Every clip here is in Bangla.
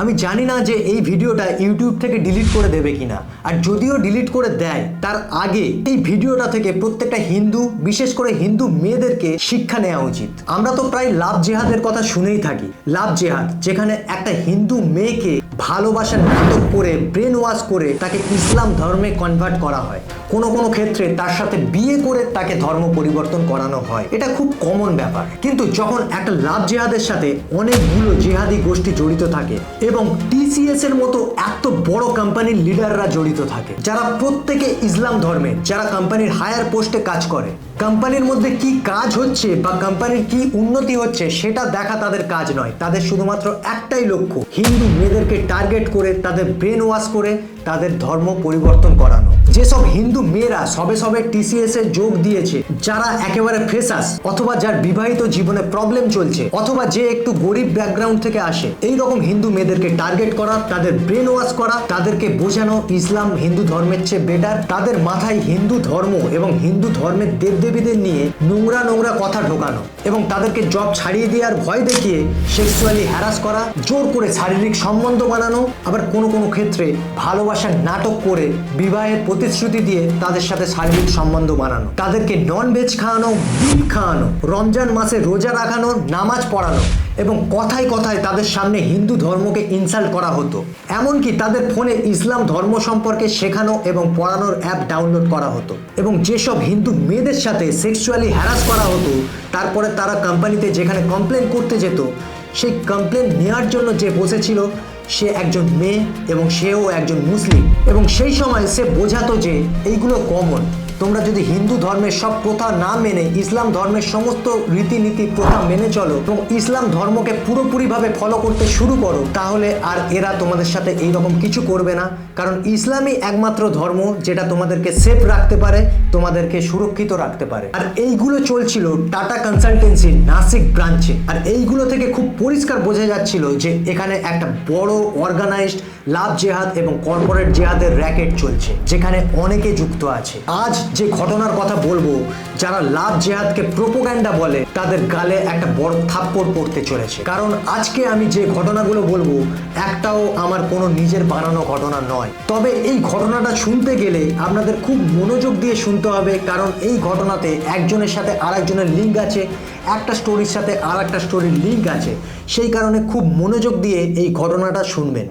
আমি জানি না যে এই ভিডিওটা ইউটিউব থেকে ডিলিট করে দেবে কিনা, আর যদিও ডিলিট করে দেয় তার আগে এই ভিডিওটা থেকে প্রত্যেকটা হিন্দু, বিশেষ করে হিন্দু মেয়েদেরকে শিক্ষা নেওয়া উচিত। আমরা তো প্রায় লাভ জেহাদের কথা শুনেই থাকি। লাভ জেহাদ, যেখানে একটা হিন্দু মেয়েকে ভালোবাসার নাটক করে ব্রেন ওয়াশ করে তাকে ইসলাম ধর্মে কনভার্ট করা হয়। কোনো কোনো ক্ষেত্রে তার সাথে বিয়ে করে তাকে ধর্ম পরিবর্তন করানো হয়। এটা খুব কমন ব্যাপার। কিন্তু যখন একটা লাভ জেহাদের সাথে অনেকগুলো জেহাদি গোষ্ঠী জড়িত থাকে এবং টিসিএস এর মতো এত বড় কোম্পানির লিডাররা জড়িত থাকে, যারা প্রত্যেকে ইসলাম ধর্মে, যারা কোম্পানির হায়ার পোস্টে কাজ করে, কোম্পানির মধ্যে কি কাজ হচ্ছে বা কোম্পানির কি উন্নতি হচ্ছে সেটা দেখা তাদের কাজ নয়। তাদের শুধুমাত্র একটাই লক্ষ্য, হিন্দু মেয়েদেরকে টার্গেট করে তাদের ব্রেন ওয়াশ করে তাদের ধর্ম পরিবর্তন করানো। যেসব হিন্দু মেয়েরা সবে সবে টিসিএস এ যোগ দিয়েছে, যারা একেবারে ফ্রেশার্স, অথবা যার বিবাহিত জীবনে প্রবলেম চলছে, অথবা যে একটু গরিব ব্যাকগ্রাউন্ড থেকে আসে, এই রকম হিন্দু মেয়েদেরকে টার্গেট করা, তাদের ব্রেন ওয়াশ করা, তাদেরকে বোঝানো ইসলাম হিন্দু ধর্মের চেয়ে বেটার, তাদের মাথায় হিন্দু ধর্ম এবং হিন্দু ধর্মের দেবদেবীদের নিয়ে নোংরা নোংরা কথা ঢোকানো এবং তাদেরকে জব ছাড়িয়ে দেওয়ার ভয় দেখিয়ে সেক্সুয়ালি হ্যারাস করা, জোর করে শারীরিক সম্বন্ধ বানানো, আবার কোনো কোনো ক্ষেত্রে ভালোবাসার নাটক করে বিবাহের প্রতিশ্রুতি দিয়ে তাদের সাথে শারীরিক সম্বন্ধ বানানো, তাদেরকে নন ভেজ খাওয়ানো, বিফ খাওয়ানো, রমজান মাসে রোজা রাখানো, নামাজ পড়ানো এবং কথায় কথায় তাদের সামনে হিন্দু ধর্মকে ইনসাল্ট করা হতো। এমনকি তাদের ফোনে ইসলাম ধর্ম সম্পর্কে শেখানো এবং পড়ানোর অ্যাপ ডাউনলোড করা হতো। এবং যেসব হিন্দু মেয়েদের সাথে সেক্সুয়ালি হ্যারাস করা হতো, তারপরে তারা কোম্পানিতে যেখানে কমপ্লেন করতে যেত, সেই কমপ্লেন নেওয়ার জন্য যে বসেছিল সে একজন মেয়ে এবং সেও একজন মুসলিম, এবং সেই সময় সে বোঝাতো যে এইগুলো কমন। তোমরা যদি হিন্দু ধর্মের সব প্রথা না মেনে ইসলাম ধর্মের সমস্ত রীতিনীতি প্রথা মেনে চলো এবং ইসলাম ধর্মকে পুরোপুরিভাবে ফলো করতে শুরু করো, তাহলে আর এরা তোমাদের সাথে এইরকম কিছু করবে না। কারণ ইসলামই একমাত্র ধর্ম যেটা তোমাদেরকে সেফ রাখতে পারে, তোমাদেরকে সুরক্ষিত রাখতে পারে। আর এইগুলো চলছিল টাটা কনসালটেন্সির নাসিক ব্রাঞ্চে। আর এইগুলো থেকে খুব পরিষ্কার বোঝা যাচ্ছিল যে এখানে একটা বড় অর্গানাইজড লাভ জেহাদ এবং কর্পোরেট জেহাদের র্যাকেট চলছে, যেখানে অনেকে যুক্ত আছে। আজ যে ঘটনার কথা বলবো, যারা লাভ জেহাদকে প্রোপাগান্ডা বলে, তাদের গালে একটা বড় থাপ্পড় পড়তে চলেছে। কারণ আজকে আমি যে ঘটনাগুলো বলবো, একটাও আমার কোনো নিজের বানানো ঘটনা নয়। তবে এই ঘটনাটা শুনতে গেলে আপনাদের খুব মনোযোগ দিয়ে শুনতে হবে, কারণ এই ঘটনাতে একজনের সাথে আরেকজনের লিঙ্ক আছে, একটা স্টোরির সাথে আর একটা স্টোরির লিঙ্ক আছে। সেই কারণে খুব মনোযোগ দিয়ে এই ঘটনাটা শুনবেন।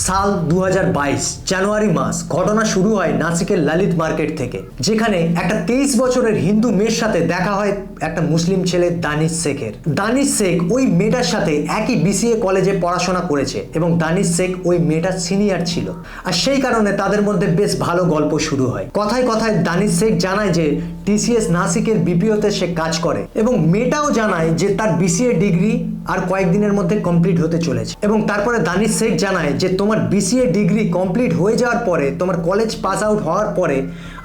সাল 2022 জানুয়ারি মাস। ঘটনা শুরু হয় নাসিকের ললিত মার্কেট থেকে, যেখানে একটা 23 বছরের হিন্দু মেয়ের সাথে দেখা হয় একটা মুসলিম ছেলে দানিশ শেখের। দানিশ শেখ ওই মেয়েটার সাথে একই বিসিএ কলেজে পড়াশোনা করেছে এবং দানিশ শেখ ওই মেয়েটার সিনিয়র ছিল। আর সেই কারণে তাদের মধ্যে বেশ ভালো গল্প শুরু হয়। কথায় কথায় দানিশ শেখ জানায় যে টিসিএস নাসিকের বিপিওতে সে কাজ করে, এবং মেয়েটাও জানায় যে তার বিসিএ ডিগ্রি আর কয়েকদিনের মধ্যে কমপ্লিট হতে চলেছে। এবং তারপরে দানিশ শেখ জানায় যে তোমার বিসিএ ডিগ্রি কমপ্লিট হয়ে যাওয়ার পরে, তোমার কলেজ পাস আউট হওয়ার পরে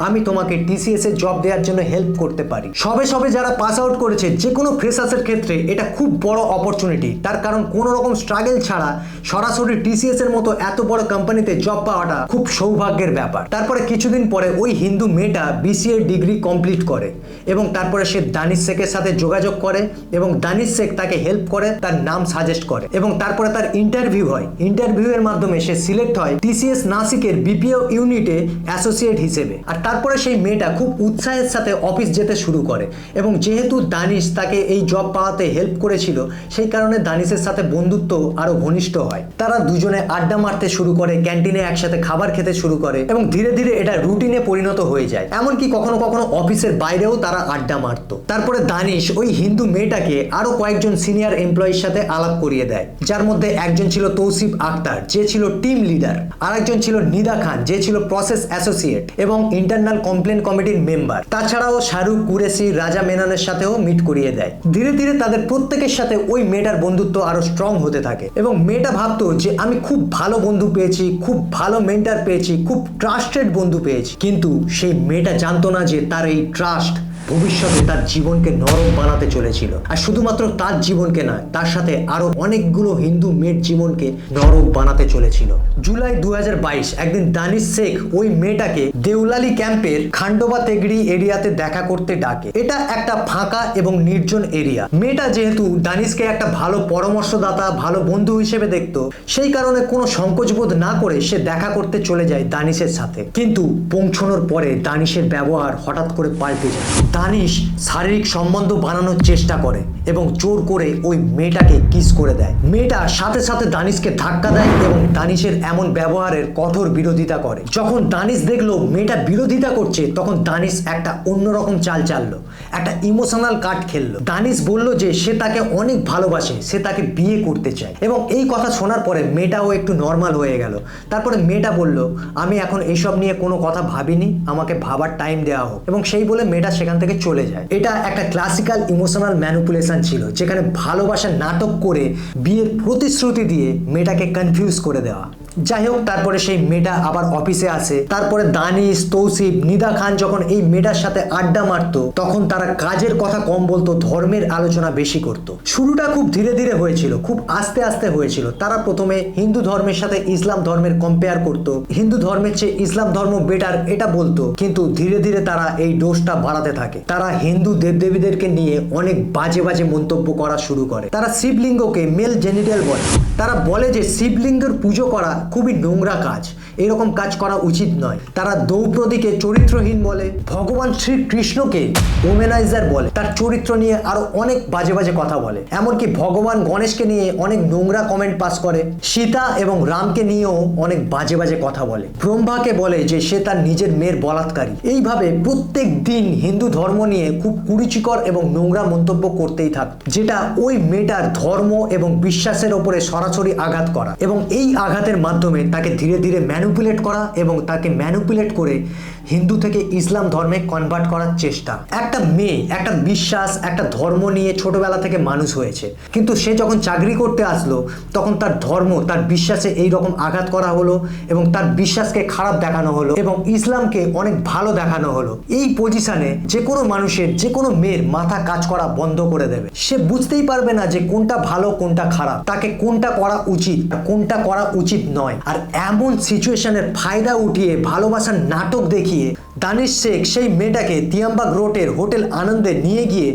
আমি তোমাকে টিসিএস এর জব দেওয়ার জন্য হেল্প করতে পারি। সবে সবে যারা পাস আউট করেছে, যে কোনো ফ্রেশার্সের ক্ষেত্রে এটা খুব বড় অপরচুনিটি। তার কারণ কোনো রকম স্ট্রাগল ছাড়া সরাসরি টিসিএস এর মতো এত বড় কোম্পানিতে জব পাওয়াটা খুব সৌভাগ্যের ব্যাপার। তারপরে কিছুদিন পরে ওই হিন্দু মেয়েটা বিসিএ ডিগ্রি কমপ্লিট করে এবং তারপরে সে দানিশ শেখের সাথে যোগাযোগ করে এবং দানিশ শেখ তাকে হেল্প করে, তার নাম সাজেস্ট করে এবং তারপরে তার ইন্টারভিউ হয়। ইন্টারভিউয়ের মাধ্যমে সে সিলেক্ট হয় টিসিএস নাসিকের বিপিও ইউনিটে অ্যাসোসিয়েট হিসেবে। আর তারপরে সেই মেয়েটা খুব উৎসাহের সাথে অফিস যেতে শুরু করে এবং যেহেতু দানিশ তাকে এই জব পাওয়াতে হেল্প করেছিল, সেই কারণে দানিশের সাথে বন্ধুত্ব আরো ঘনিষ্ঠ হয়। তারা দুজনে আড্ডা মারতে শুরু করে, ক্যান্টিনে একসাথে খাবার খেতে শুরু করে এবং ধীরে ধীরে এটা রুটিনে পরিণত হয়ে যায়। এমনকি কখনো কখনো অফিসের বাইরেও তারা আড্ডা মারত। তারপরে দানিশ ওই হিন্দু মেয়েটাকে আরো কয়েকজন সিনিয়র এমপ্লয়ির সাথে আলাপ করিয়ে দেয়, যার মধ্যে একজন ছিল তৌসিফ আক্তার, যে ছিল টিম লিডার, আরেকজন ছিল নিদা খান, যে ছিল প্রসেস অ্যাসোসিয়েট এবং ইন্টারনাল কমপ্লেন কমিটির মেম্বার। তাছাড়াও শাহরুখ কুরেশি, রাজা মেননের সাথেও মিট করিয়ে দেয়। ধীরে ধীরে তাদের প্রত্যেকের সাথে ওই মেয়েটার বন্ধুত্ব আরো স্ট্রং হতে থাকে এবং মেয়েটা ভাবতো যে আমি খুব ভালো বন্ধু পেয়েছি, খুব ভালো মেন্টার পেয়েছি, খুব ট্রাস্টেড বন্ধু পেয়েছি। কিন্তু সেই মেয়েটা জানতো না যে তার এই ট্রাস্ট ভবিষ্যতে তার জীবনকে নরক বানাতে চলেছিল। আর শুধুমাত্র তার জীবনকে নয়, তার সাথে আরো অনেকগুলো হিন্দু মেয়ের জীবনকে নরক বানাতে চলেছিল। জুলাই 2022 একদিন দানিশ শেখ ওই মেয়েটাকে দেউলালি ক্যাম্পের খান্ডোবা তেগড়ি এরিয়াতে দেখা করতে ডাকে। এটা একটা ফাঁকা এবং নির্জন এরিয়া। মেয়েটা যেহেতু দানিশকে একটা ভালো পরামর্শদাতা, ভালো বন্ধু হিসেবে দেখতো, সেই কারণে কোনো সংকোচবোধ না করে সে দেখা করতে চলে যায় দানিশের সাথে। কিন্তু পৌঁছানোর পরে দানিশের ব্যবহার হঠাৎ করে পাল্টে যায়। দানিশ শারীরিক সম্বন্ধ বানানোর চেষ্টা করে এবং জোর করে ওই মেয়েটাকে কিস করে দেয়। মেয়েটা সাথে সাথে দানিশকে ধাক্কা দেয় এবং দানিশের এমন ব্যবহারের কঠোর বিরোধিতা করে। যখন দানিশ দেখলো মেয়েটা বিরোধিতা করছে, তখন দানিশ একটা অন্যরকম চাল চাললো, একটা ইমোশনাল কার্ড খেললো। দানিশ বলল যে সে তাকে অনেক ভালোবাসে, সে তাকে বিয়ে করতে চায়। এবং এই কথা শোনার পরে মেয়েটাও একটু নর্মাল হয়ে গেল। তারপরে মেয়েটা বলল, আমি এখন এইসব নিয়ে কোনো কথা ভাবিনি, আমাকে ভাবার টাইম দেওয়া হোক। এবং সেই বলে মেয়েটা সেখান থেকে চলে যায়। এটা একটা ক্লাসিক্যাল ইমোশনাল ম্যানিপুলেশন ছিল, যেখানে ভালোবাসার নাটক করে বিয়ের প্রতিশ্রুতি দিয়ে মেয়েটাকে কনফিউজ করে দেওয়া। যাই হোক, তারপরে সেই মেয়েটা আবার অফিসে আসে। তারপরে দানিশ, তৌসিফ, নিদা খান যখন এই মেয়েটার সাথে আড্ডা মারতো, তখন তারা কাজের কথা কম বলতো, ধর্মের আলোচনা বেশি করতো। শুরুটা খুব ধীরে ধীরে হয়েছিল, খুব আস্তে আস্তে হয়েছিল। তারা প্রথমে হিন্দু ধর্মের সাথে ইসলাম ধর্মের কম্পেয়ার করতো, হিন্দু ধর্মের চেয়ে ইসলাম ধর্ম বেটার এটা বলতো। কিন্তু ধীরে ধীরে তারা এই দোষটা বাড়াতে থাকে। তারা হিন্দু দেবদেবীদেরকে নিয়ে অনেক বাজে বাজে মন্তব্য করা শুরু করে। তারা শিবলিঙ্গকে মেল জেনিটাল বলে। তারা বলে যে শিবলিঙ্গের পুজো করা খুবই নোংরা কাজ, এরকম কাজ করা উচিত নয়। তারা দ্রৌপদীকে চরিত্রহীন বলে, ভগবান শ্রীকৃষ্ণকে ওমেনাইজার বলে, তার চরিত্র নিয়ে আরো অনেক বাজে বাজে কথা বলে। এমনকি ভগবান গণেশকে নিয়ে অনেক নোংরা কমেন্ট পাস করে। সীতা এবং রামকে নিয়েও অনেক বাজে বাজে কথা বলে। ব্রহ্মাকে বলে যে সে তার নিজের মেয়ের বলাৎকারী। এইভাবে প্রত্যেক দিন হিন্দু ধর্ম নিয়ে খুব কুরুচিকর এবং নোংরা মন্তব্য করতেই থাকত, যেটা ওই মেয়েটার ধর্ম এবং বিশ্বাসের ওপরে সরাসরি আঘাত করা এবং এই আঘাতের মাধ্যমে তাকে ধীরে ধীরে ম্যানিপুলেট করা এবং তাকে ম্যানিপুলেট করে হিন্দু থেকে ইসলাম ধর্মে কনভার্ট করার চেষ্টা। একটা মেয়ে একটা বিশ্বাস, একটা ধর্ম নিয়ে ছোটবেলা থেকে মানুষ হয়েছে, কিন্তু সে যখন চাকরি করতে আসলো, তখন তার ধর্ম, তার বিশ্বাসে এই রকম আঘাত করা হলো এবং তার বিশ্বাসকে খারাপ দেখানো হলো এবং ইসলামকে অনেক ভালো দেখানো হলো। এই পজিশনে যে কোনো মানুষের, যে কোনো মেয়ের মাথা কাজ করা বন্ধ করে দেবে। সে বুঝতেই পারবে না যে কোনটা ভালো কোনটা খারাপ, তাকে কোনটা করা উচিত আর কোনটা করা উচিত নয়। আর এমন সিচুয়েশনের ফায়দা উঠিয়ে ভালোবাসার নাটক দেখিয়ে দানিশ শেখ সেই মেয়েটাকে তিয়ামবাগ রোডের হোটেল আনন্দে নিয়ে গিয়ে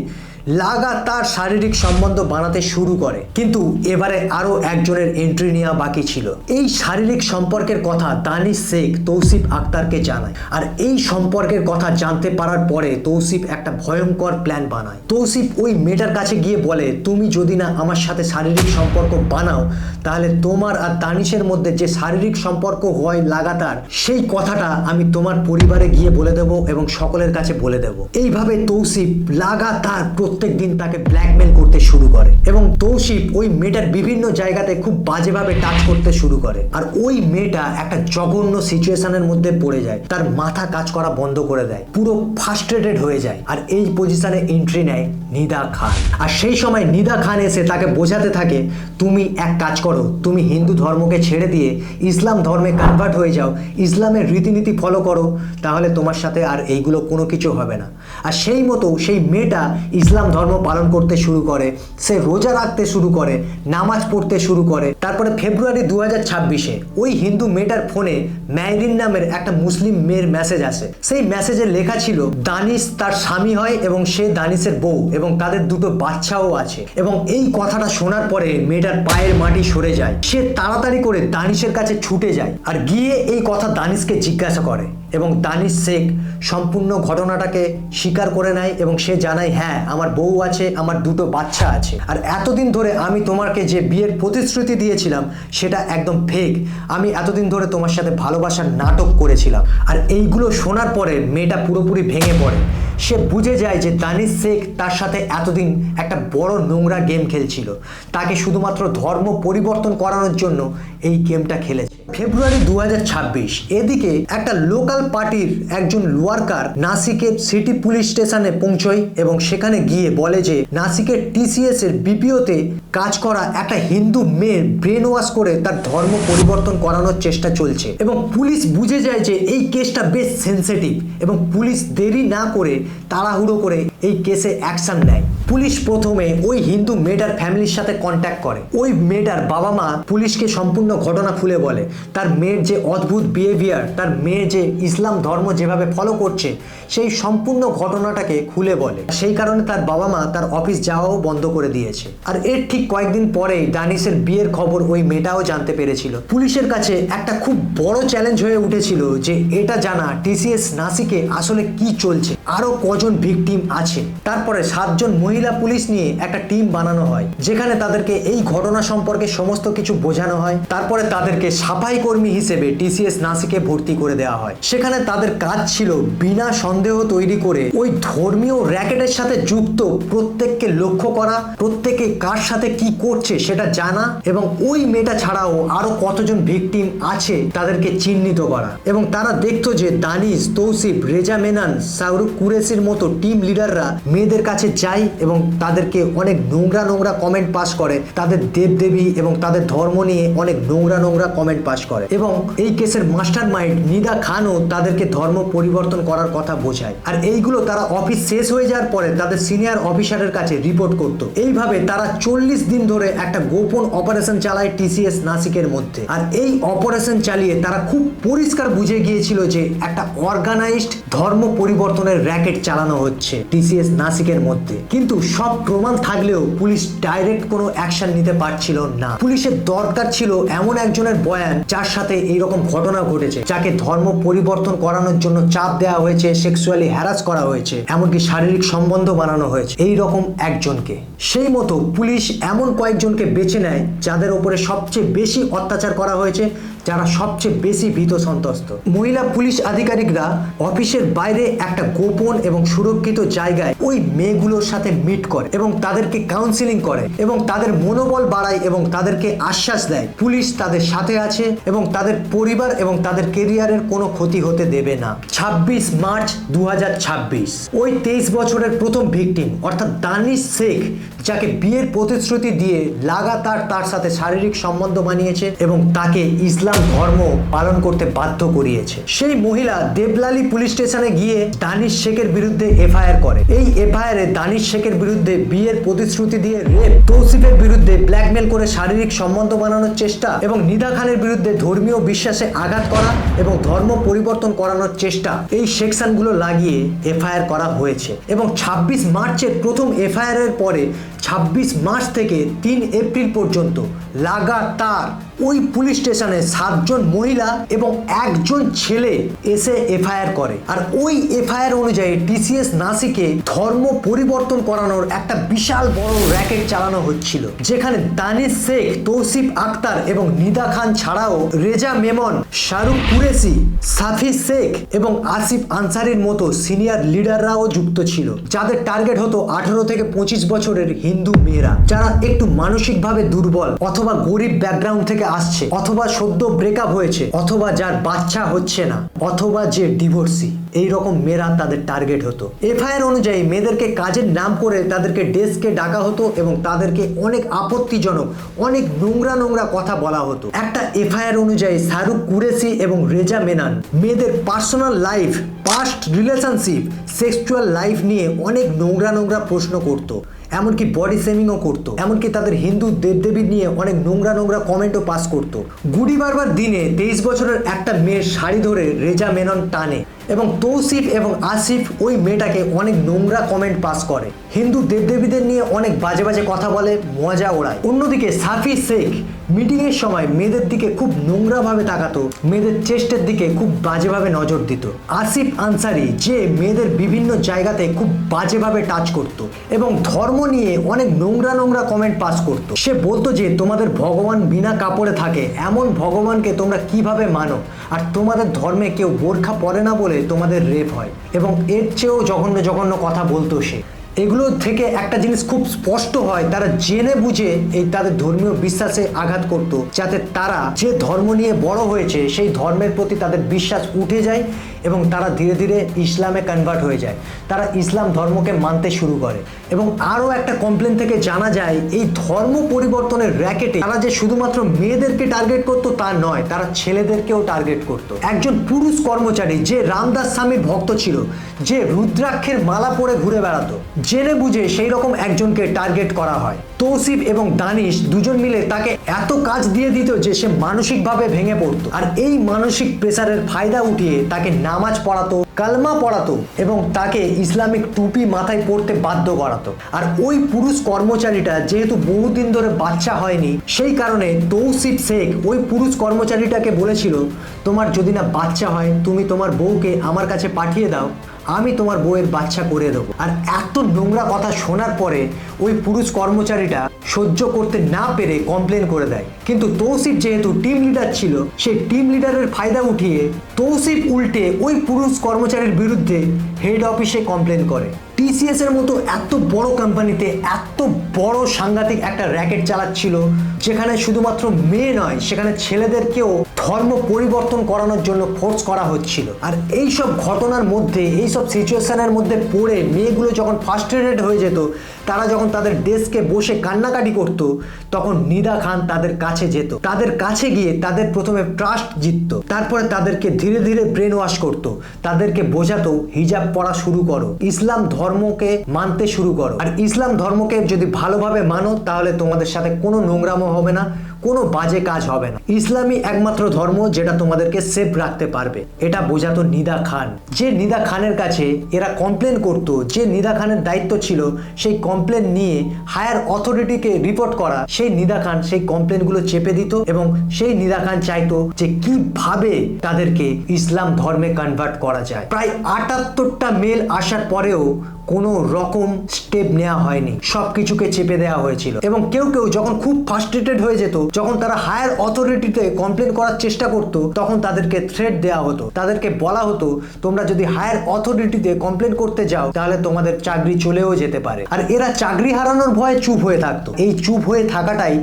লাগাতার শারীরিক সম্বন্ধ বানাতে শুরু করে। কিন্তু এবারে আরো একজনের এন্ট্রি নেওয়া বাকি ছিল। এই শারীরিক সম্পর্কের কথা দানিশ শেখ তৌসিফ আক্তারকে জানায়। আর এই সম্পর্কের কথা জানতে পারার পরে তৌসিফ একটা ভয়ঙ্কর প্ল্যান বানায়। তৌসিফ ওই মেয়েটার কাছে গিয়ে বলে, তুমি যদি না আমার সাথে শারীরিক সম্পর্ক বানাও, তাহলে তোমার আর দানিশের মধ্যে যে শারীরিক সম্পর্ক হয় লাগাতার, সেই কথাটা আমি তোমার পরিবারে গিয়ে বলে দেব এবং সকলের কাছে বলে দেব। এইভাবে তৌসিফ লাগাতার প্রত্যেক দিন তাকে ব্ল্যাকমেল করতে শুরু করে এবং তৌসিফ ওই মেয়েটার বিভিন্ন জায়গাতে খুব বাজেভাবে টাচ করতে শুরু করে। আর ওই মেয়েটা একটা জঘন্য সিচুয়েশনের মধ্যে পড়ে যায়, তার মাথা কাজ করা বন্ধ করে দেয়, পুরো ফ্রাস্ট্রেটেড হয়ে যায়। আর এই পজিশনে এন্ট্রি নেয় নিদা খান। আর সেই সময় নিদা খান এসে তাকে বোঝাতে থাকে, তুমি এক কাজ করো, তুমি হিন্দু ধর্মকে ছেড়ে দিয়ে ইসলাম ধর্মে কনভার্ট হয়ে যাও, ইসলামের রীতিনীতি ফলো করো, তাহলে তোমার সাথে আর এইগুলো কোনো কিছু হবে না। আর সেই মতো সেই মেয়েটা ইসলাম ধর্ম পালন করতে শুরু করে, সে রোজা রাখতে শুরু করে, নামাজ পড়তে শুরু করে। তারপরে ফেব্রুয়ারি 2026-এ ওই হিন্দু মেয়েটার ফোনে ম্যারিন নামের একটা মুসলিম মেয়ের মেসেজ আসে। সেই মেসেজে লেখা ছিল দানিশ তার স্বামী হয় এবং সে দানিশের বউ এবং তাদের দুটো বাচ্চাও আছে। এবং এই কথাটা শোনার পরে মেয়েটার পায়ের মাটি সরে যায়। সে তাড়াতাড়ি করে দানিশের কাছে ছুটে যায় আর গিয়ে এই কথা দানিশকে জিজ্ঞাসা করে এবং দানিশ শেখ সম্পূর্ণ ঘটনাটাকে স্বীকার করে নেয় এবং সে জানায়, হ্যাঁ আমার বউ আছে, আমার দুটো বাচ্চা আছে, আর এতদিন ধরে আমি তোমাকে যে বিয়ের প্রতিশ্রুতি দিয়েছিলাম সেটা একদম ফেক, আমি এতদিন ধরে তোমার সাথে ভালোবাসার নাটক করেছিলাম। আর এইগুলো শোনার পরে মেয়েটা পুরোপুরি ভেঙে পড়ে। সে বুঝে যায় যে দানিশ শেখ তার সাথে এতদিন একটা বড় নোংরা গেম খেলছিল, তাকে শুধুমাত্র ধর্ম পরিবর্তন করানোর জন্য এই গেমটা খেলেছে। ফেব্রুয়ারি 2026 এদিকে একটা লোকাল পার্টির একজন ওয়ার্কার নাসিকের সিটি পুলিশ স্টেশনে পৌঁছয় এবং সেখানে গিয়ে বলে যে নাসিকের টিসিএস এর বিপিওতে কাজ করা একটা হিন্দু মেয়ের ব্রেন ওয়াশ করে তার ধর্ম পরিবর্তন করানোর চেষ্টা চলছে। এবং পুলিশ বুঝে যায় যে এই কেসটা বেশ সেন্সিটিভ এবং পুলিশ দেরি না করে তাড়াহুড়ো করে এই কেসে অ্যাকশন নেয়। পুলিশ প্রথমে ওই হিন্দু মেয়েটার ফ্যামিলির সাথে কন্ট্যাক্ট করে। ওই মেয়েটার বাবা মা পুলিশকে সম্পূর্ণ ঘটনা খুলে বলে, তার মেয়ের যে অদ্ভুত বিহেভিয়ার, তার মেয়ে যে ইসলাম ধর্ম যেভাবে ফলো করছে সেই সম্পূর্ণ ঘটনাটাকে খুলে বলে। সেই কারণে তার বাবা মা তার অফিস যাওয়াও বন্ধ করে দিয়েছে। আর এর ঠিক কয়েকদিন পরেই দানিশের বিয়ের খবর ওই মেয়েটাও জানতে পেরেছিল। পুলিশের কাছে একটা খুব বড় চ্যালেঞ্জ হয়ে উঠেছিল যে এটা জানা টিসিএস নাসিকে আসলে কি চলছে, আরো কজন ভিকটিম আছে। তারপরে 7 জন মহিলা পুলিশ নিয়ে একটা টিম বানানো হয়, যেখানে তাদেরকে এই ঘটনা সম্পর্কে সমস্ত কিছু বোঝানো হয়। তারপরে তাদেরকে সাফাই কর্মী হিসেবে টিসিএস নাসিকে ভর্তি করে দেওয়া হয়। সেখানে তাদের কাজ ছিল বিনা সন্দেহ তৈরি করে ওই ধর্মীয় র্যাকেটের সাথে যুক্ত প্রত্যেককে লক্ষ্য করা, প্রত্যেকে কার সাথে কি করছে সেটা জানা, এবং ওই মেয়েটা ছাড়াও আরো কতজন ভিকটিম আছে তাদেরকে চিহ্নিত করা। এবং তারা দেখতো যে দানিশ, তৌসিফ, রেজা মেনন, শাহরুখ কুরেশির মতো টিম লিডাররা মেয়েদের কাছে যায় এবং তাদেরকে অনেক নোংরা নোংরা কমেন্ট পাস করে, তাদের দেবদেবী এবং তাদের ধর্ম নিয়ে অনেক নোংরা নোংরা কমেন্ট পাস করে। এবং এই কেসের মাস্টার মাইন্ড নিদা খানও তাদেরকে ধর্ম পরিবর্তন করার কথা বোঝায়। আর এইগুলো তারা অফিস শেষ হয়ে যাওয়ার পরে তাদের সিনিয়র অফিসারের কাছে রিপোর্ট করতো। এইভাবে তারা 40 দিন ধরে একটা গোপন অপারেশন চালায় টিসিএস নাসিকের মধ্যে। আর এই অপারেশন চালিয়ে তারা খুব পরিষ্কার বুঝে গিয়েছিল যে একটা অর্গানাইজড ধর্ম পরিবর্তনের র্যাকেট চালানো হচ্ছে টিসিএস নাসিকের মধ্যে। কিন্তু সব প্রমাণ থাকলেও পুলিশ ডাইরেক্ট কোনো অ্যাকশন নিতে পারছিল না। পুলিশের দরকার ছিল এমন একজনের বয়ান যার সাথে এইরকম ঘটনা ঘটেছে, যাকে ধর্ম পরিবর্তন করানোর জন্য চাপ দেওয়া হয়েছে, সেক্সুয়ালি হ্যারাস করা হয়েছে, এমনকি শারীরিক সম্বন্ধ বানানো হয়েছে, এই রকম একজনকে। সেই মতো পুলিশ এমন কয়েকজনকে বেছে নেয় যাদের উপরে সবচেয়ে বেশি অত্যাচার করা হয়েছে, যারা সবচেয়ে বেশি ভীত সন্ত্রস্ত। মহিলা পুলিশ আধিকারিকরা অফিসের বাইরে একটা গোপন এবং সুরক্ষিত জায়গায় ওই মেয়েগুলোর সাথে মিট করে এবং তাদেরকে কাউন্সিলিং করে এবং তাদের মনোবল বাড়ায় এবং তাদেরকে আশ্বাস দেয় পুলিশ তাদের সাথে আছে এবং তাদের পরিবার এবং তাদের কেরিয়ারের কোনো ক্ষতি হতে দেবে না। 26 মার্চ 2026 ওই 23 বছরের প্রথম ভিকটিম অর্থাৎ দানিশ শেখ, যাকে বিয়ের প্রতিশ্রুতি দিয়ে লাগাতার তার সাথে শারীরিক সম্বন্ধ বানিয়েছে এবং তাকে ইসলাম ধর্ম পালন করতে বাধ্য করিয়েছে, সেই মহিলা দেবলালি পুলিশ স্টেশনে গিয়ে দানিশ শেখের বিরুদ্ধে এফআইআর করে। এই এফআইআরে দানিশ শেখের বিরুদ্ধে বিয়ের প্রতিশ্রুতি দিয়ে রেপ, তৌসিফের বিরুদ্ধে ব্ল্যাকমেল করে শারীরিক সম্বন্ধ বানানোর চেষ্টা এবং নিদা খানের বিরুদ্ধে ধর্মীয় বিশ্বাসে আঘাত করা এবং ধর্ম পরিবর্তন করানোর চেষ্টা, এই সেকশনগুলো লাগিয়ে এফআইআর করা হয়েছে। এবং 26 মার্চের প্রথম এফআইআর এর পরে 26 মার্চ থেকে 3 এপ্রিল পর্যন্ত লাগাতার ওই পুলিশ স্টেশনে 7 জন মহিলা এবং 1 জন ছেলে এসে এফআইআর করে। আর ওই এফআইআর অনুযায়ী টিসিএস নাসিকে ধর্ম পরিবর্তন করানোর একটা বিশাল বড় র্যাকেট চালানো হচ্ছিল, যেখানে দানিশ শেখ, তৌসিফ আক্তার এবং নিদা খান ছাড়াও রেজা মেমন, শাহরুখ কুরেশি, সাফি শেখ এবং আসিফ আনসারির মতো সিনিয়র লিডাররাও যুক্ত ছিল, যাদের টার্গেট হতো 18 থেকে 25 বছরের হিন্দু মেয়েরা, যারা একটু মানসিকভাবে দুর্বল অথবা গরিব ব্যাকগ্রাউন্ড থেকে আসছে, অথবা সদ্য ব্রেকআপ হয়েছে, অথবা যার বাচ্চা হচ্ছে না, অথবা যে ডিভোর্সি, এই রকম মেয়েরা তাদের টার্গেট হতো। এফআইআর অনুযায়ী মেয়েদেরকে কাজের নাম করে তাদেরকে ডেস্কে ডাকা হতো এবং তাদেরকে অনেক আপত্তিজনক, অনেক নোংরা নোংরা কথা বলা হতো। একটা এফআইআর অনুযায়ী শাহরুখ কুরেশি এবং রেজা মেনন মেয়েদের personal life, past relationship, sexual life নিয়ে অনেক নোংরা নোংরা প্রশ্ন করতো, এমনকি বডি শেমিংও করতো, এমনকি তাদের হিন্দু দেবদেবী নিয়ে অনেক নোংরা নোংরা কমেন্টও পাস করতো। গুড়ি বারবার দিনে 23 বছরের একটা মেয়ের শাড়ি ধরে রেজা মেনন টানে এবং তৌসিফ এবং আসিফ ওই মেয়েটাকে অনেক নোংরা কমেন্ট পাস করে, হিন্দু দেবদেবীদের নিয়ে অনেক বাজে বাজে কথা বলে, মজা ওড়ায়। অন্যদিকে সাফি শেখ মিটিংয়ের সময় মেয়েদের দিকে খুব নোংরাভাবে তাকাতো, মেয়েদের চেস্টের দিকে খুব বাজেভাবে নজর দিত। আসিফ আনসারি যে মেয়েদের বিভিন্ন জায়গাতে খুব বাজেভাবে টাচ করত এবং ধর্ম নিয়ে অনেক নোংরা নোংরা কমেন্ট পাস করত। সে বলতো যে তোমাদের ভগবান বিনা কাপড়ে থাকে, এমন ভগবানকে তোমরা কিভাবে মানো, আর তোমাদের ধর্মে কেউ বোরখা পরে না বলে তোমাদের রেপ হয়, এবং এর চেয়েও জঘন্য জঘন্য কথা বলতো সে। এগুলো থেকে একটা জিনিস খুব স্পষ্ট হয়, তারা জেনে বুঝে এই তাদের ধর্মীয় বিশ্বাসে আঘাত করত, যাতে তারা যে ধর্ম নিয়ে বড় হয়েছে সেই ধর্মের প্রতি তাদের বিশ্বাস উঠে যায় এবং তারা ধীরে ধীরে ইসলামে কনভার্ট হয়ে যায়, তারা ইসলাম ধর্মকে মানতে শুরু করে। এবং আরও একটা কমপ্লেন থেকে জানা যায় এই ধর্ম পরিবর্তনের র্যাকেটে তারা যে শুধুমাত্র মেয়েদেরকে টার্গেট করতো তা নয়, তারা ছেলেদেরকেও টার্গেট করতো। একজন পুরুষ কর্মচারী যে রামদাস স্বামীর ভক্ত ছিল, যে রুদ্রাক্ষের মালা পরে ঘুরে বেড়াতো, জেনে বুঝে সেই রকম একজনকে টার্গেট করা হয়। তৌসিফ এবং দানিশ দুজন মিলে তাকে এত কাজ দিয়ে দিত যে সে মানসিকভাবে ভেঙে পড়তো, আর এই মানসিক প্রেসারের ফায়দা উঠিয়ে তাকে নামাজ পড়াতো, কালমা পড়াতো এবং তাকে ইসলামিক টুপি মাথায় পড়তে বাধ্য করাতো। আর ওই পুরুষ কর্মচারীটা যেহেতু বহুদিন ধরে বাচ্চা হয়নি, সেই কারণে তৌসিফ শেখ ওই পুরুষ কর্মচারীটাকে বলেছিল, তোমার যদি না বাচ্চা হয় তুমি তোমার বউকে আমার কাছে পাঠিয়ে দাও, আমি তোমার বউয়ের বাচ্চা করে দেবো। আর এত নোংরা কথা শোনার পরে ওই পুরুষ কর্মচারীটা সহ্য করতে না পেরে কমপ্লেন করে দেয়। কিন্তু তৌসিফ যেহেতু টিম লিডার ছিল, সেই টিম লিডারের ফায়দা উঠিয়ে তৌসিফ উল্টে ওই পুরুষ কর্মচারীর বিরুদ্ধে হেড অফিসে কমপ্লেন করে। টিসিএস এর মতো এত বড় কোম্পানিতে এত বড় সাংঘাতিক একটা র্যাকেট চালাচ্ছিল, যেখানে শুধুমাত্র মেয়ে নয়, সেখানে ছেলেদেরকেও ধর্ম পরিবর্তন করানোর জন্য ফোর্স করা হচ্ছিল। আর এই সব ঘটনার মধ্যে, এই সব সিচুয়েশনের মধ্যে পড়ে মেয়েগুলো যখন ফার্স্ট্রেটেড হয়ে যেত, তারা যখন তাদের ডেস্কে বসে কান্নাকাটি করত, তখন নিদা খান তাদের কাছে যেত, তাদের কাছে গিয়ে তাদের প্রথমে ট্রাস্ট জিততো, তারপরে তাদেরকে ধীরে ধীরে ব্রেন ওয়াশ করতো, তাদেরকে বোঝাতো হিজাব পড়া শুরু করো, ইসলাম ধর্মকে মানতে শুরু করো, আর ইসলাম ধর্মকে যদি ভালোভাবে মানো তাহলে তোমাদের সাথে কোনো নোংরামো হবে না, কোনো বাজে কাজ হবে না, ইসলামই একমাত্র ধর্ম যেটা তোমাদেরকে সেফ রাখতে পারবে। এটা বোঝাতো নিদা খান। যে নিদা খানের কাছে এরা কমপ্লেন করত, যে নিদা খানের দায়িত্ব ছিল সেই কমপ্লেন নিয়ে হায়ার অথরিটিকে রিপোর্ট করা, সেই নিদা খান সেই কমপ্লেনগুলো চেপে দিত এবং সেই নিদা খান চাইতো যে কিভাবে তাদেরকে ইসলাম ধর্মে কনভার্ট করা যায়। প্রায় 78টা মেল আসার পরেও কোনো রকম স্টেপ নেওয়া হয়নি, সবকিছুকে চেপে দেওয়া হয়েছিল। এবং কেউ কেউ যখন খুব ফ্রাস্ট্রেটেড হয়ে যেত, যখন তারা হায়ার অথরিটিতে কমপ্লেন করার চেষ্টা করত, তখন তাদেরকে থ্রেট দেওয়া হতো, তাদেরকে বলা হতো তোমরা যদি হায়ার অথরিটিতে কমপ্লেন করতে যাও তাহলে তোমাদের চাকরি চলেও যেতে পারে। আর এরা চাকরি হারানোর ভয়ে চুপ হয়ে থাকতো। এই চুপ হয়ে থাকাটাই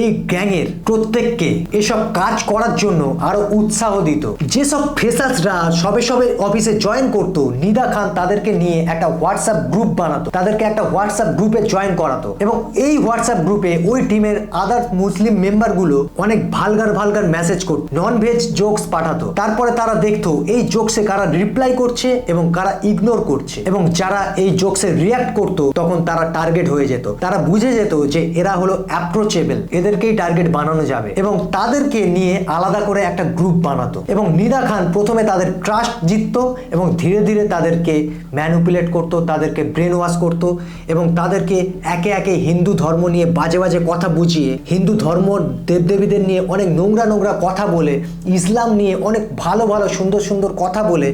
এই গ্যাংয়ের প্রত্যেককে এসব কাজ করার জন্য আরো উৎসাহ দিত। যেসব ফ্রেশার্সরা সবে সবে অফিসে জয়েন করত, নিদা খান তাদেরকে নিয়ে একটা হোয়াটসঅ্যাপ গ্রুপ বানাতো, তাদেরকে একটা হোয়াটসঅ্যাপ গ্রুপে জয়েন করাতো এবং এই হোয়াটসঅ্যাপ গ্রুপে ওই টিমের আদার মুসলিম মেম্বারগুলো অনেক ভালগার মেসেজ করত, নন ভেজ জোকস পাঠাতো। তারপরে তারা দেখতো এই জোকসে কারা রিপ্লাই করছে এবং কারা ইগনোর করছে, এবং যারা এই জোকসে রিয়াক্ট করতো তখন তারা টার্গেট হয়ে যেত। তারা বুঝে যেত যে এরা হলো অ্যাপ্রোচেবল, এদেরকেই টার্গেট বানানো যাবে, এবং তাদেরকে নিয়ে আলাদা করে একটা গ্রুপ বানাতো। এবং নিদা খান প্রথমে তাদের ট্রাস্ট জিততো এবং ধীরে ধীরে তাদেরকে ম্যানিপুলেট করতো, তাদেরকে ব্রেন ওয়াশ করতো এবং তাদেরকে একে একে হিন্দু ধর্ম নিয়ে বাজে বাজে কথা বুঝিয়ে, হিন্দু ধর্ম দেবদেবীদের নিয়ে অনেক নোংরা কথা বলে, ইসলাম নিয়ে অনেক ভালো সুন্দর কথা বলে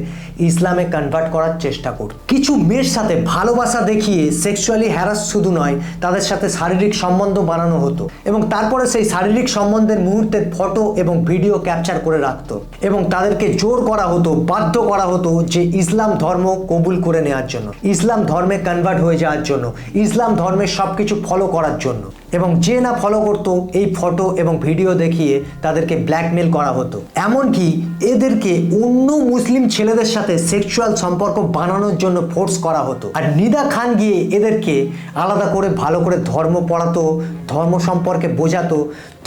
ইসলামে কনভার্ট করার চেষ্টা করত। কিছু মেয়ের সাথে ভালোবাসা দেখিয়ে সেক্সুয়ালি হ্যারাস শুধু নয়, তাদের সাথে শারীরিক সম্বন্ধ বানানো হতো এবং তারপরে সেই শারীরিক সম্বন্ধের মুহূর্তের ফটো এবং ভিডিও ক্যাপচার করে রাখতো এবং তাদেরকে জোর করা হতো, বাধ্য করা হতো যে ইসলাম ধর্ম কবুল করে নেওয়ার জন্য, ইসলাম ধর্মে কনভার্ট হয়ে যাওয়ার জন্য, ইসলাম ধর্মের সবকিছু ফলো করার জন্য। এবং যে না ফলো করতো এই ফটো এবং ভিডিও দেখিয়ে তাদেরকে ব্ল্যাকমেল করা হতো। এমনকি এদেরকে অন্য মুসলিম ছেলেদের সাথে সেক্সুয়াল সম্পর্ক বানানোর জন্য ফোর্স করা হতো। আর নিদা খান গিয়ে এদেরকে আলাদা করে ভালো করে ধর্ম পড়াতো, ধর্ম সম্পর্কে বোঝাতো,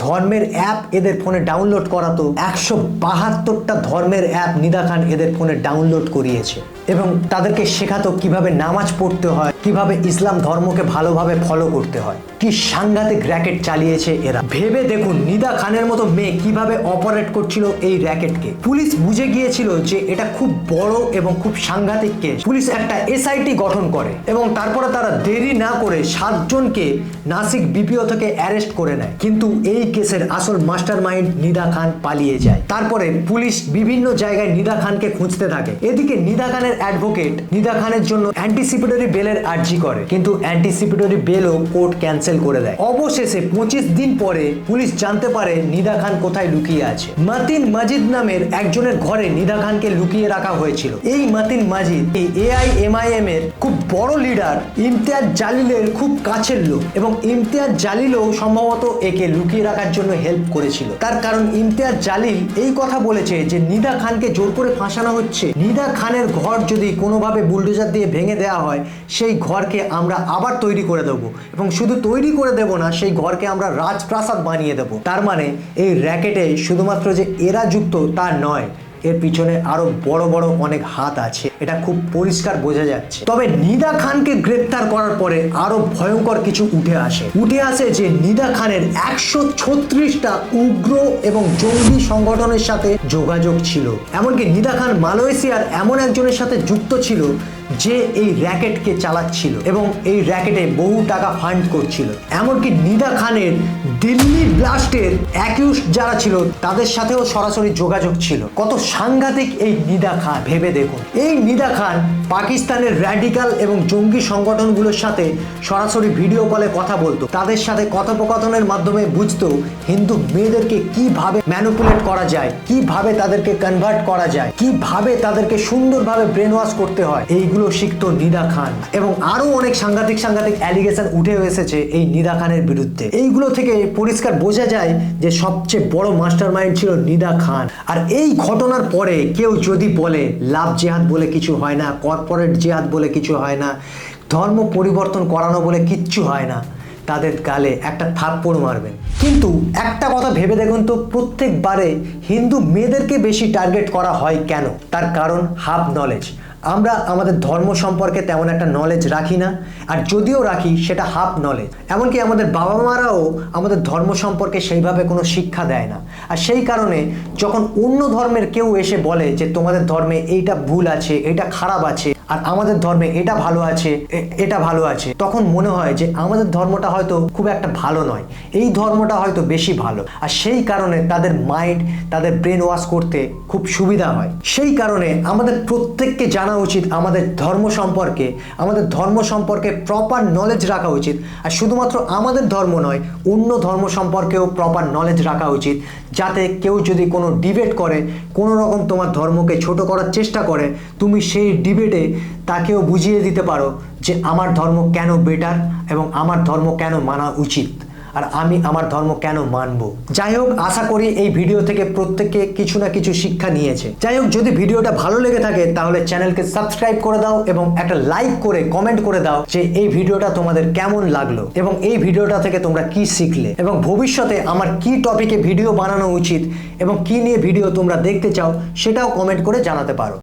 ধর্মের অ্যাপ এদের ফোনে ডাউনলোড করাতো। 172টা ধর্মের অ্যাপ নিদা খান এদের ফোনে ডাউনলোড করিয়েছে এবং তাদেরকে শেখাতো কিভাবে নামাজ পড়তে হয়, কিভাবে ইসলাম ধর্মকে ভালোভাবে ফলো করতে হয়। কি সাংঘাতিক র্যাকেট চালিয়েছে এরা, ভেবে দেখুন নিদা খানের মতো মেয়ে কিভাবে অপারেট করছিল এই র্যাকেটকে। পুলিশ বুঝে গিয়েছিল যে এটা খুব বড় এবং খুব সাংঘাতিক কেস। পুলিশ একটা এসআইটি গঠন করে এবং তারপরে তারা দেরি না করে 7 জনকে নাসিক বিপিও থেকে অ্যারেস্ট করে নেয়। কিন্তু এই কেসের আসল মাস্টার মাইন্ড নিদা খান পালিয়ে যায়। তারপরে পুলিশ বিভিন্ন জায়গায় নিদা খানকে খুঁজতে থাকে। এদিকে নিদা খানের অ্যাডভোকেট নিদা খানের জন্য অ্যান্টিসিপেটরি বেলের আর্জি করে, কিন্তু অ্যান্টিসিপেটরি বেলও কোর্ট ক্যান্সেল করে দেয়। অবশেষে 25 দিন পরে পুলিশ জানতে পারে নিদা খান কোথায় লুকিয়ে আছে। মাতিন মাজিদ নামের একজনের ঘরে নিদা খানকে লুকিয়ে রাখা হয়েছিল। এই মাতিন মাজিদ এই AIMIM এর খুব বড় লিডার ইমতিয়াজ জালিলের খুব কাছের লোক, এবং ইমতিয়াজ জালিলও সম্ভবত একে লুকিয়ে রাখার জন্য হেল্প করেছিল। তার কারণ ইমতিয়াজ জালিল এই কথা বলেছে যে নিদা খানকে জোর করে ফাঁসানো হচ্ছে। নিদা খানের ঘর যদি কোনোভাবে বুলডোজার দিয়ে ভেঙে দেওয়া হয়, সেই ঘরকে আমরা আবার তৈরি করে দেবো, এবং শুধু তৈরি করে দেব না, সেই ঘরকে আমরা রাজপ্রাসাদ বানিয়ে দেবো। তার মানে এই র্যাকেটে শুধুমাত্র যে এরা যুক্ত তা নয়, এর পিছনে আরো বড় বড় অনেক হাত আছে, এটা খুব পরিষ্কার বোঝা যাচ্ছে। তবে নিদা খানকে গ্রেফতার করার পরে আরো ভয়ঙ্কর কিছু উঠে আসে যে নিদা খানের 136টা উগ্র এবং জঙ্গি সংগঠনের সাথে যোগাযোগ ছিল। এমনকি নিদা খান মালয়েশিয়ার এমন একজনের সাথে যুক্ত ছিল যে এই র্যাকেটকে চালাচ্ছিল এবং এই র্যাকেটে বহু টাকা ফান্ড করছিল। এমনকি নিদা খানের দিল্লি ব্লাস্টের অ্যাকিউজ যারা ছিল তাদের সাথেও সরাসরি যোগাযোগ ছিল। কত সাংঘাতিক এই নিদা খান, ভেবে দেখুন। এই নিদা খান পাকিস্তানের র্যাডিক্যাল এবং জঙ্গি সংগঠনগুলোর সাথে সরাসরি ভিডিও কলে কথা বলতো, তাদের সাথে কথোপকথনের মাধ্যমে বুঝতো হিন্দু মেয়েদেরকে কিভাবে ম্যানিপুলেট করা যায়, কিভাবে তাদেরকে কনভার্ট করা যায়, কিভাবে তাদেরকে সুন্দরভাবে ব্রেন ওয়াশ করতে হয়, এইগুলো শিখতো নিদা খান। এবং আরো অনেক সাংঘাতিক অ্যালিগেশন উঠে এসেছে এই নিদা খানের বিরুদ্ধে। এইগুলো থেকে পরিষ্কার বোঝা যায় যে সবচেয়ে বড় মাস্টারমাইন্ড ছিল নিদা খান। আর এই ঘটনার পরে কেউ যদি বলে লাভ জেহাদ বলে কিছু হয় না, কর্পোরেট জেহাদ বলে কিছু হয় না, ধর্ম পরিবর্তন করানো বলে কিচ্ছু হয় না, তাদের গালে একটা থাপ্পড় মারবেন। কিন্তু একটা কথা ভেবে দেখুন তো, প্রত্যেকবারে হিন্দু মেয়েদেরকে বেশি টার্গেট করা হয় কেন? তার কারণ হাফ নলেজ। আমরা আমাদের ধর্ম সম্পর্কে তেমন একটা নলেজ রাখি না, আর যদিও রাখি সেটা হাফ নলেজ। এমনকি আমাদের বাবা মারাও আমাদের ধর্ম সম্পর্কে সেইভাবে কোনো শিক্ষা দেয় না। আর সেই কারণে যখন অন্য ধর্মের কেউ এসে বলে যে তোমাদের ধর্মে এইটা ভুল আছে, এটা খারাপ আছে, আর আমাদের ধর্মে এটা ভালো আছে, এটা ভালো আছে, তখন মনে হয় যে আমাদের ধর্মটা হয়তো খুব একটা ভালো নয়, এই ধর্মটা হয়তো বেশি ভালো। আর সেই কারণে তাদের মাইন্ড, তাদের ব্রেন ওয়াশ করতে খুব সুবিধা হয়। সেই কারণে আমাদের প্রত্যেককে জানা উচিত আমাদের ধর্ম সম্পর্কে প্রপার নলেজ রাখা উচিত। আর শুধুমাত্র আমাদের ধর্ম নয়, অন্য ধর্ম সম্পর্কেও প্রপার নলেজ রাখা উচিত, যাতে কেউ যদি কোনো ডিবেট করে, কোনো রকম তোমার ধর্মকে ছোট করার চেষ্টা করে, তুমি সেই ডিবেটে তাকেও বুঝিয়ে দিতে পারো যে আমার ধর্ম কেন বেটার এবং আমার ধর্ম কেন মানা উচিত, আর আমি আমার ধর্ম কেন মানবো। যাই হোক, আশা করি এই ভিডিও থেকে প্রত্যেকে কিছু না কিছু শিক্ষা নিয়েছে। যাই হোক, যদি ভিডিওটা ভালো লেগে থাকে তাহলে চ্যানেলকে সাবস্ক্রাইব করে দাও এবং একটা লাইক করে কমেন্ট করে দাও যে এই ভিডিওটা তোমাদের কেমন লাগলো এবং এই ভিডিওটা থেকে তোমরা কি শিখলে, এবং ভবিষ্যতে আমার কি টপিকে ভিডিও বানানো উচিত এবং কি নিয়ে ভিডিও তোমরা দেখতে চাও সেটাও কমেন্ট করে জানাতে পারো।